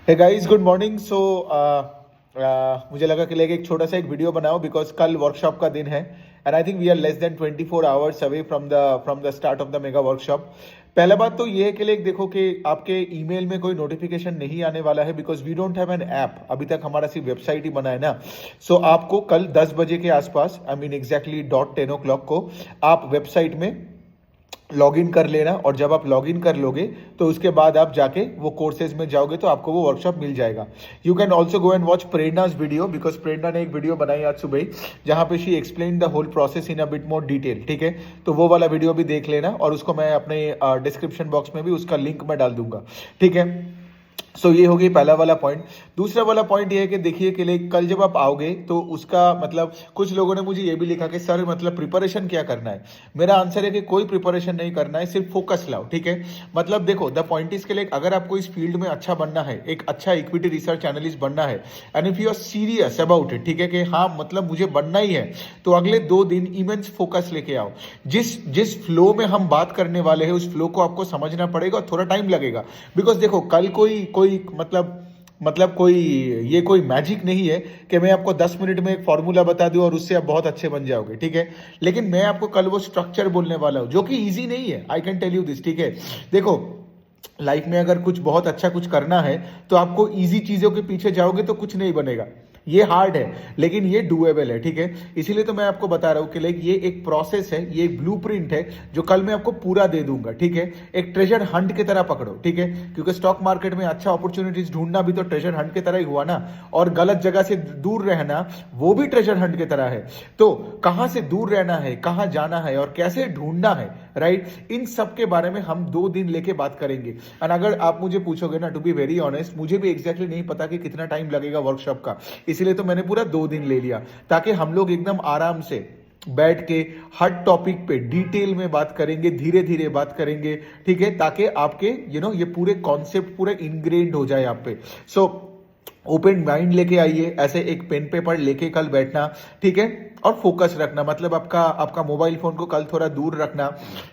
Hey guys, good morning. मुझे लगा कि लेके एक छोटा सा एक वीडियो बनाओ बिकॉज कल वर्कशॉप का दिन है and I think we are less than 24 hours away from the start of the mega workshop. पहला बात तो ये है कि लाइक देखो कि आपके ईमेल में कोई नोटिफिकेशन नहीं आने वाला है because we don't have an app. अभी तक हमारा सिर्फ वेबसाइट ही बना है ना। सो आपको कल 10 बजे के आसपास, आई मीन एग्जैक्टली .10 o'clock को आप वेबसाइट में लॉग इन कर लेना। और जब आप लॉग इन कर लोगे तो उसके बाद आप जाके वो कोर्सेज में जाओगे तो आपको वो वर्कशॉप मिल जाएगा। You can also go and watch Prerna's video because Prerna ने एक वीडियो बनाई आज सुबह ही जहां पे she explain the whole process in a bit more detail. ठीक है, तो वो वाला वीडियो भी देख लेना और उसको मैं अपने डिस्क्रिप्शन बॉक्स में भी उसका लिंक मैं डाल दूंगा। ठीक है, सो ये हो गई पहला वाला पॉइंट। दूसरा वाला पॉइंट ये है कि देखिए कि लाइक कल जब आप आओगे तो उसका मतलब कुछ लोगों ने मुझे ये भी लिखा कि सर मतलब प्रिपरेशन क्या करना है। मेरा आंसर है कि कोई प्रिपरेशन नहीं करना है, सिर्फ फोकस लाओ। ठीक है, मतलब देखो द पॉइंट इज के लाइक अगर आपको इस फील्ड में अच्छा बनना है, एक अच्छा इक्विटी रिसर्च एनालिस्ट बनना है and if you are serious about it, ठीक है कि हाँ मतलब मुझे बनना ही है, तो अगले 2 दिन इमेंस फोकस लेके आओ। जिस जिस फ्लो में हम बात करने वाले हैं उस फ्लो को आपको समझना पड़ेगा और थोड़ा टाइम लगेगा बिकॉज देखो कल कोई मतलब कोई ये कोई मैजिक नहीं है कि मैं आपको 10 मिनट में एक फॉर्मूला बता दूं और उससे आप बहुत अच्छे बन जाओगे। ठीक है, लेकिन मैं आपको कल वो स्ट्रक्चर बोलने वाला हूं जो कि इजी नहीं है, I can tell you this. ठीक है, देखो लाइफ में अगर कुछ बहुत अच्छा कुछ करना है तो आपको इजी चीजों के पीछे जाओगे तो कुछ नहीं बनेगा। ये हार्ड है लेकिन ये डूएबल है। ठीक है, इसीलिए तो मैं आपको बता रहा हूं कि लाइक ये एक प्रोसेस है, ये एक ब्लूप्रिंट है जो कल मैं आपको पूरा दे दूंगा। ठीक है, एक ट्रेजर हंट की तरह पकड़ो। ठीक है, क्योंकि स्टॉक मार्केट में अच्छा अपॉर्चुनिटीज ढूंढना भी तो ट्रेजर हंट की तरह ही हुआ ना, और गलत जगह से दूर रहना वो भी ट्रेजर हंट की तरह है। तो कहां से दूर रहना है, कहां जाना है और कैसे ढूंढना है, राइट, इन सब के बारे में हम 2 दिन लेके बात करेंगे। और अगर आप मुझे पूछोगे ना, टू बी वेरी ऑनेस्ट, मुझे भी एग्जैक्टली नहीं पता कि कितना टाइम लगेगा वर्कशॉप का, इसलिए तो मैंने पूरा 2 दिन ले लिया ताकि हम लोग एकदम आराम से बैठ के हर टॉपिक पे डिटेल में बात करेंगे, धीरे धीरे बात करेंगे। ठीक है, ताकि आपके ये पूरे कॉन्सेप्ट पूरे इनग्रेन्ड हो जाए आप पे। सो ओपन माइंड लेके आइए, ऐसे एक पेन पेपर लेके कल बैठना। ठीक है, और फोकस रखना, मतलब आपका मोबाइल फोन को कल थोड़ा दूर रखना।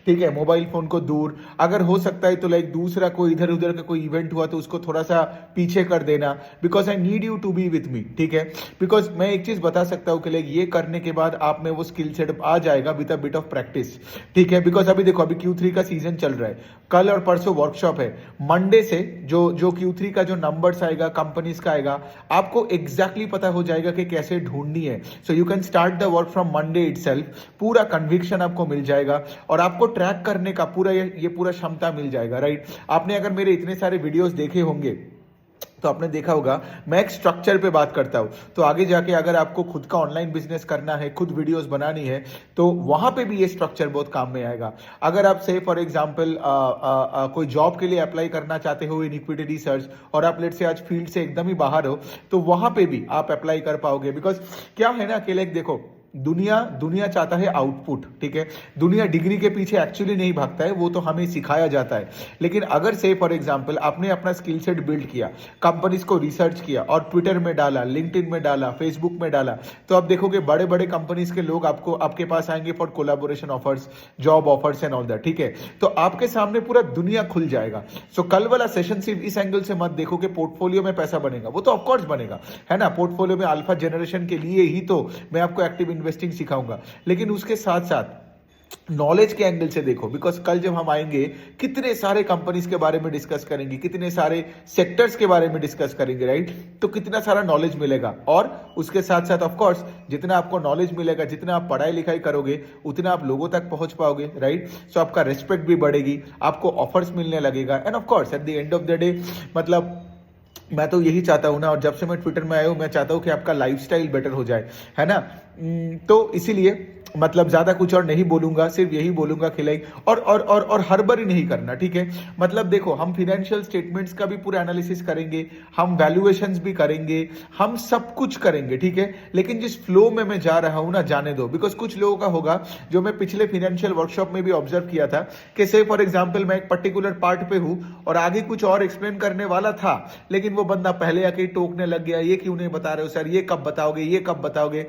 ठीक है, मोबाइल फोन को दूर, अगर हो सकता है तो लाइक दूसरा कोई इधर उधर का कोई इवेंट हुआ तो उसको थोड़ा सा पीछे कर देना because I need you to be with me. ठीक है, बिकॉज मैं एक चीज बता सकता हूं कि लाइक ये करने के बाद आप में वो स्किल सेट आ जाएगा with a bit of practice. ठीक है, बिकॉज अभी देखो अभी Q3 का सीजन चल रहा है, कल और परसों वर्कशॉप है। मंडे से जो Q3 का जो नंबर्स आएगा कंपनीज का आएगा, आपको एग्जैक्टली पता हो जाएगा कि कैसे ढूंढनी है। So you can start the work from Monday itself. पूरा कन्विक्शन आपको मिल जाएगा और आपको ट्रैक करने का पूरा ये पूरा क्षमता मिल जाएगा। राइट, आपने अगर मेरे इतने सारे वीडियोस देखे होंगे तो आपने देखा होगा मैं एक स्ट्रक्चर पे बात करता हूं। तो आगे जाके अगर आपको खुद का ऑनलाइन बिजनेस करना है, खुद वीडियोस बनानी है, तो वहां पे भी ये स्ट्रक्चर बहुत काम में आएगा। अगर आप से फॉर एग्जांपल कोई जॉब के लिए अप्लाई करना चाहते हो इन इक्विटी रिसर्च और आप लेट से आज फील्ड से एकदम ही बाहर हो, तो वहां पे भी आप अप्लाई कर पाओगे। बिकॉज क्या है ना अकेले देखो, दुनिया चाहता है आउटपुट। ठीक है, दुनिया डिग्री के पीछे एक्चुअली नहीं भागता है, वो तो हमें सिखाया जाता है। लेकिन अगर से फॉर एग्जांपल आपने अपना स्किल सेट बिल्ड किया, कंपनीज को रिसर्च किया और ट्विटर में डाला, लिंक्डइन में डाला, फेसबुक में डाला, तो आप देखोगे बड़े बड़े कंपनीज के लोग आपके पास आएंगे for collaboration offers, job offers and all that. ठीक है, तो आपके सामने पूरा दुनिया खुल जाएगा। सो कल वाला सेशन सिर्फ इस एंगल से मत देखो कि पोर्टफोलियो में पैसा बनेगा, वो तो ऑफकोर्स बनेगा, है ना। पोर्टफोलियो में अल्फा जनरेशन के लिए ही तो मैं आपको एक्टिव इन्वेस्टिंग सिखाऊंगा, लेकिन उसके साथ साथ नॉलेज के एंगल से देखो। बिकॉज कल जब हम आएंगे कितने सारे कंपनीज के बारे में डिस्कस करेंगे, कितने सारे सेक्टर्स के बारे में डिस्कस करेंगे, राइट, तो कितना सारा नॉलेज मिलेगा। और उसके साथ साथ ऑफ कोर्स जितना आपको नॉलेज मिलेगा, जितना आप पढ़ाई लिखाई करोगे, उतना आप लोगों तक पहुंच पाओगे, राइट। सो आपका रिस्पेक्ट भी बढ़ेगी, आपको ऑफर्स मिलने लगेगा end of course at the end of the day मतलब मैं तो यही चाहता हूं ना, और जब से मैं ट्विटर में आया हूं मैं चाहता हूं कि आपका लाइफस्टाइल बेटर हो जाए, है ना। तो इसीलिए मतलब ज्यादा कुछ और नहीं बोलूंगा, सिर्फ यही बोलूंगा कि लाइक और हड़बड़ी नहीं करना। ठीक है, मतलब देखो हम फाइनेंशियल स्टेटमेंट्स का भी पूरा एनालिसिस करेंगे, हम वैल्यूएशंस भी करेंगे, हम सब कुछ करेंगे। ठीक है, लेकिन जिस फ्लो में मैं जा रहा हूं ना, जाने दो। बिकॉज कुछ लोगों का होगा जो मैं पिछले फाइनेंशियल वर्कशॉप में भी ऑब्जर्व किया था कि से फॉर एग्जाम्पल मैं एक पर्टिकुलर पार्ट पे हूं और आगे कुछ और एक्सप्लेन करने वाला था, लेकिन वो बंदा पहले आके टोकने लग गया, ये क्यों नहीं बता रहे हो सर, ये कब बताओगे, ये कब बताओगे।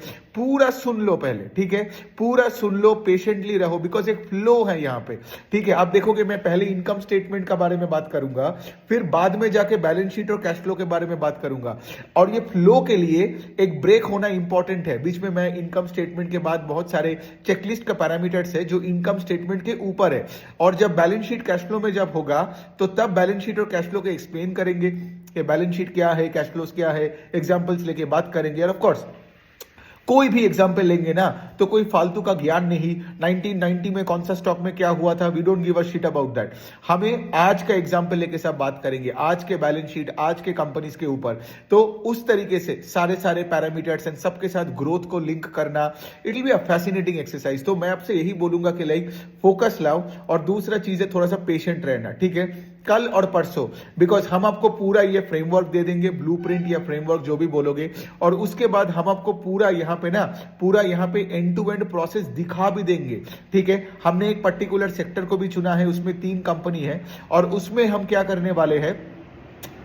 पूरा सुन लो पहले, ठीक है, पूरा सुन लो, पेशेंटली रहो, बिकॉज एक फ्लो है यहाँ पे, ठीक है। आप देखोगे मैं पहले इनकम स्टेटमेंट का बारे में बात करूंगा, फिर बाद में जाके बैलेंस शीट और कैश फ्लो के बारे में बात करूंगा, और ये फ्लो के लिए एक ब्रेक होना इंपॉर्टेंट है। बीच में मैं इनकम स्टेटमेंट के बाद बहुत सारे चेकलिस्ट का पैरामीटर्स है जो इनकम स्टेटमेंट के ऊपर है, और जब बैलेंस शीट कैश फ्लो में जब होगा तो तब बैलेंस शीट और कैश फ्लो को एक्सप्लेन करेंगे कि बैलेंस शीट क्या है, कैश फ्लोस क्या है, एग्जांपल्स लेके बात करेंगे। और ऑफ कोर्स कोई भी एग्जाम्पल लेंगे ना तो कोई फालतू का ज्ञान नहीं, 1990 में कौन सा स्टॉक में क्या हुआ था, we don't give a shit about that. हमें आज का एग्जाम्पल लेके सब बात करेंगे, आज के बैलेंस शीट, आज के कंपनीज के ऊपर। तो उस तरीके से सारे सारे पैरामीटर्स एंड सबके साथ ग्रोथ को लिंक करना, it will be a fascinating exercise. तो मैं आपसे यही बोलूंगा कि लाइक फोकस लाओ, और दूसरा चीज है थोड़ा सा पेशेंट रहना, ठीक है, कल और परसों, बिकॉज हम आपको पूरा ये फ्रेमवर्क दे देंगे, ब्लूप्रिंट या फ्रेमवर्क जो भी बोलोगे, और उसके बाद हम आपको पूरा यहाँ पे एंड टू एंड प्रोसेस दिखा भी देंगे, ठीक है। हमने एक पर्टिकुलर सेक्टर को भी चुना है, उसमें 3 कंपनी है, और उसमें हम क्या करने वाले हैं,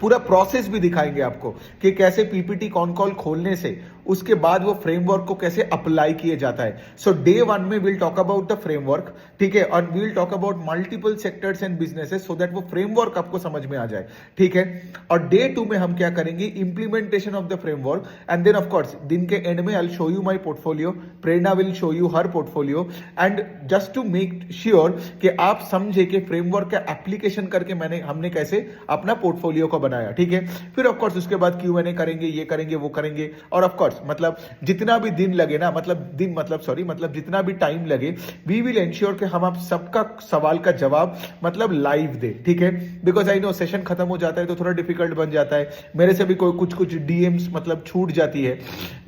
पूरा प्रोसेस भी दिखाएंगे आपको कि कैसे पीपीटी कॉन कॉल खोलने से उसके बाद वो फ्रेमवर्क को कैसे अप्लाई किए जाता है। सो डे 1 में will talk about the framework, ठीक है, और will talk about multiple sectors and businesses so that वो फ्रेमवर्क आपको समझ में आ जाए, ठीक है। और डे 2 में हम क्या करेंगे, implementation of the framework, and then of course दिन के एंड में I will show you my portfolio, Prerna will show you her portfolio, and just to make sure कि आप समझे कि फ्रेमवर्क का एप्लीकेशन करके हमने कैसे अपना पोर्टफोलियो को बनाया, ठीक है। फिर ऑफ कोर्स उसके बाद Q&A करेंगे, ये करेंगे, वो करेंगे, और ऑफ कोर्स मतलब जितना भी दिन लगे ना, मतलब जितना भी टाइम लगे, वी विल एंश्योर कि हम आप सबका सवाल का जवाब मतलब लाइव दे, ठीक है। बिकॉज आई नो सेशन खत्म हो जाता है तो थोड़ा डिफिकल्ट बन जाता है, मेरे से भी कोई कुछ डीएम्स मतलब छूट जाती है,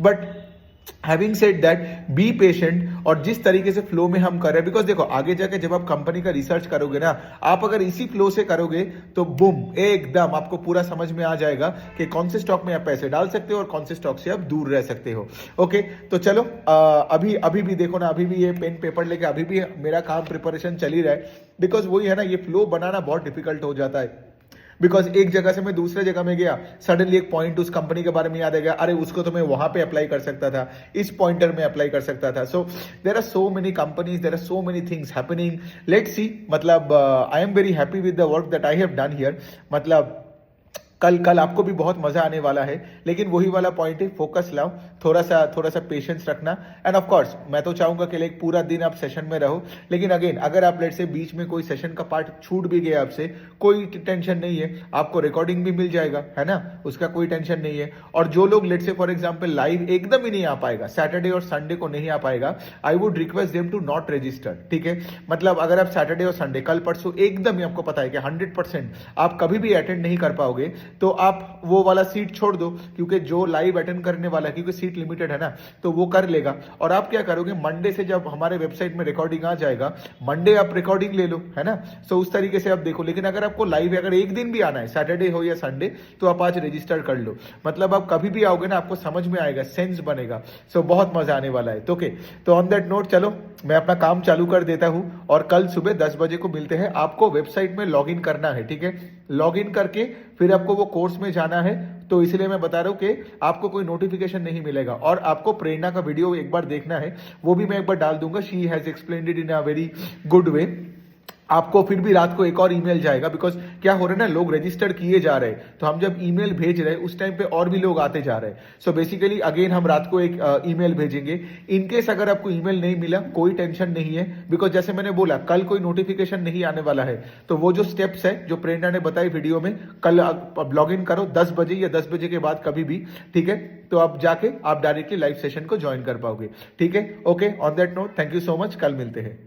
but having said that be patient, और जिस तरीके से फ्लो में हम कर रहे हैं, बिकॉज देखो आगे जाके जब आप कंपनी का रिसर्च करोगे ना, आप अगर इसी फ्लो से करोगे तो बूम एकदम आपको पूरा समझ में आ जाएगा कि कौन से स्टॉक में आप पैसे डाल सकते हो और कौन से स्टॉक से आप दूर रह सकते हो। ओके, तो चलो अभी भी देखो ना, अभी भी ये पेन पेपर लेके अभी भी मेरा काम प्रिपरेशन चल ही रहा है, बिकॉज वही है ना, ये फ्लो बनाना बहुत डिफिकल्ट हो जाता है। बिकॉज एक जगह से मैं दूसरे जगह में गया, सडनली एक पॉइंट उस कंपनी के बारे में याद आ गया, अरे उसको तो मैं वहां पे अप्लाई कर सकता था, इस पॉइंटर में अप्लाई कर सकता था। So there are so many companies, there are so many things happening, let's see. मतलब I am very happy with the work that I have done here. मतलब कल आपको भी बहुत मजा आने वाला है, लेकिन वही वाला पॉइंट है, फोकस लाओ, थोड़ा सा पेशेंस रखना, एंड ऑफ कोर्स मैं तो चाहूंगा कि लाइक पूरा दिन आप सेशन में रहो, लेकिन अगेन अगर आप लेट से बीच में कोई सेशन का पार्ट छूट भी गया आपसे, कोई टेंशन नहीं है, आपको रिकॉर्डिंग भी मिल जाएगा, है ना, उसका कोई टेंशन नहीं है। और जो लोग लेट से फॉर एग्जाम्पल लाइव एकदम ही नहीं आ पाएगा, सैटरडे और संडे को नहीं आ पाएगा, I would request them to not register, ठीक है। मतलब अगर आप सैटरडे और संडे कल परसों एकदम ही आपको पता है कि 100% आप कभी भी अटेंड नहीं कर पाओगे, तो आप वो वाला सीट छोड़ दो, क्योंकि जो लाइव अटेंड करने वाला है, क्योंकि सीट लिमिटेड है ना, तो वो कर लेगा। और आप क्या करोगे, मंडे से जब हमारे वेबसाइट में रिकॉर्डिंग आ जाएगा, मंडे आप रिकॉर्डिंग ले लो, है ना। सो उस तरीके से आप देखो, लेकिन अगर आपको लाइव अगर एक दिन भी आना है, सैटरडे हो या संडे, तो आप आज रजिस्टर कर लो। मतलब आप कभी भी आओगे ना, आपको समझ में आएगा, सेंस बनेगा। सो बहुत मजा आने वाला है। तो ओके, तो ऑन दैट नोट चलो मैं अपना काम चालू कर देता हूं, और कल सुबह 10 बजे को मिलते हैं। आपको वेबसाइट में लॉग इन करना है, ठीक है। लॉग इन करके फिर आपको वो कोर्स में जाना है, तो इसलिए मैं बता रहा हूं कि आपको कोई नोटिफिकेशन नहीं मिलेगा। और आपको प्रेरणा का वीडियो एक बार देखना है, वो भी मैं एक बार डाल दूंगा, she has explained it in a very good way. आपको फिर भी रात को एक और ईमेल जाएगा, बिकॉज क्या हो रहा है ना, लोग रजिस्टर किए जा रहे हैं, तो हम जब ईमेल भेज रहे हैं उस टाइम पे और भी लोग आते जा रहे हैं। सो बेसिकली अगेन हम रात को एक ईमेल भेजेंगे। इनकेस अगर आपको ईमेल नहीं मिला, कोई टेंशन नहीं है, बिकॉज जैसे मैंने बोला कल कोई नोटिफिकेशन नहीं आने वाला है। तो वो जो स्टेप्स है जो प्रेरणा ने बताई वीडियो में, कल लॉग इन करो 10 बजे या 10 बजे के बाद कभी भी, ठीक है। तो आप जाके आप डायरेक्टली लाइव सेशन को ज्वाइन कर पाओगे, ठीक है। Okay, on that note thank you so much, कल मिलते हैं।